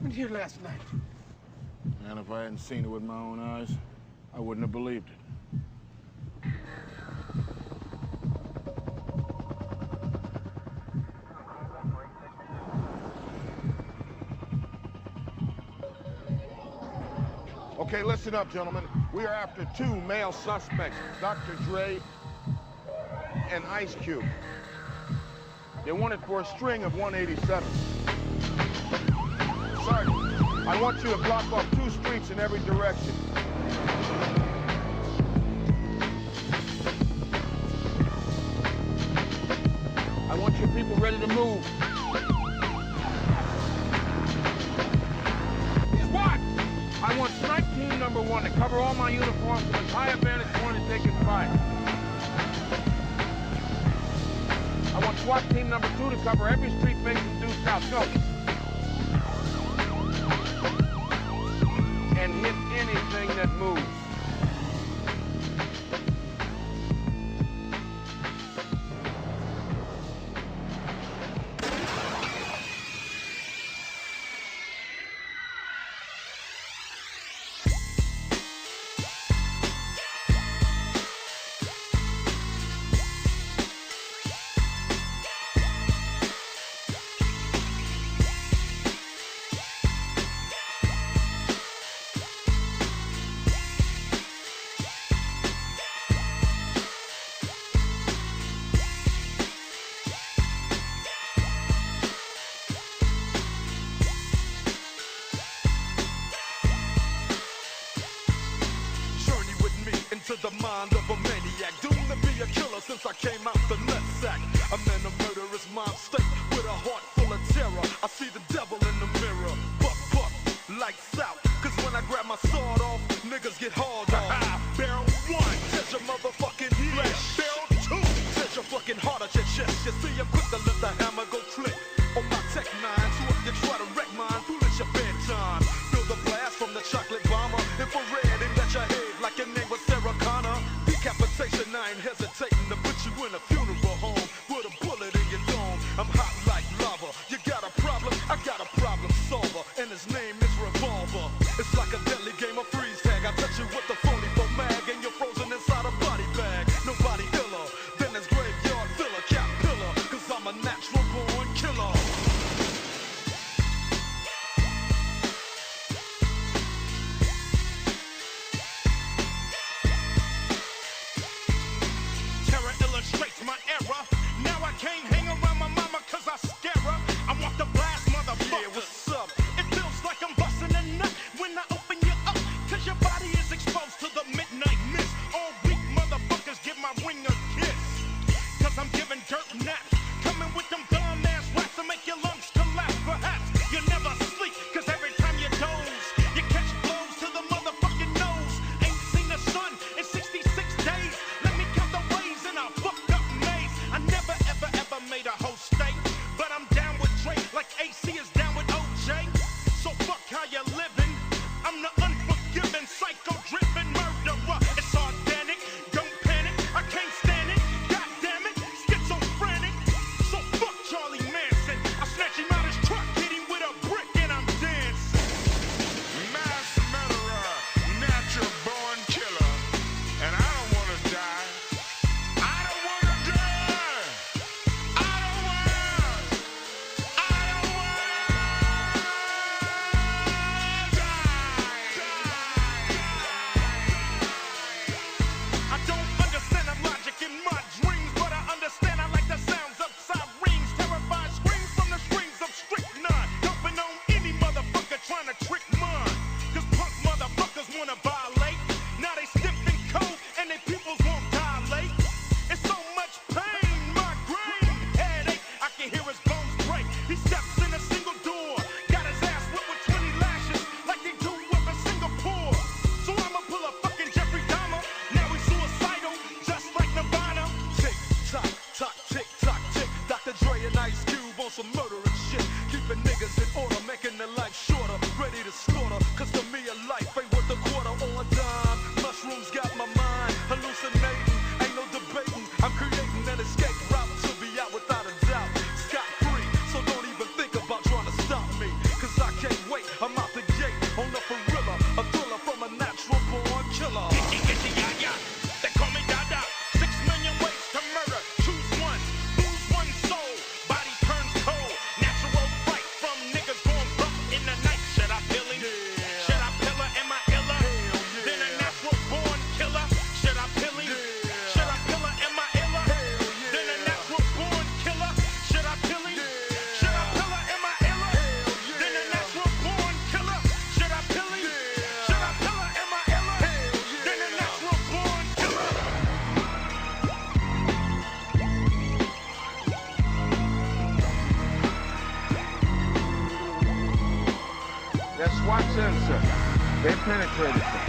happened here last night? And if I hadn't seen it with my own eyes, I wouldn't have believed it. Okay, listen up, gentlemen. We are after two male suspects, Dr. Dre and Ice Cube. They're wanted for a string of 187. Sergeant, I want you to block off 2 streets in every direction. I want your people ready to move. Squad! I want snipe team number 1 to cover all my uniforms from as high a vantage point as they can fire. I want SWAT team number 2 to cover every street facing due south. Go. And hit anything that moves. To the mind of a maniac, doomed to be a killer since I came out the nutsack. I'm in a murderous mind state with a heart full of terror. I see the devil in the mirror. Buck, lights out. Cause when I grab my sword off, niggas get hauled off. Barrel 1 says your motherfucking flesh. Barrel 2 says your fucking heart at your chest. You see, I'm quick to let the hammer go click on my tech 9. So if you try to wreck mine, foolish your bedtime. Feel the blast from the chocolate bomber. Infrared and let your head like your name was Sarah Connor. Decapitation, I ain't hesitating to put you in a funeral home with a bullet in your dome. I'm hot like lava. You got a problem? I got a problem solver, and his name is Revolver. It's like a deadly game of freeze tag. I touch you with the phony mag, and you're frozen inside a body bag. Nobody iller than this graveyard filler, cat pillar. Cause I'm a natural born killer. Illustrates my They penetrated.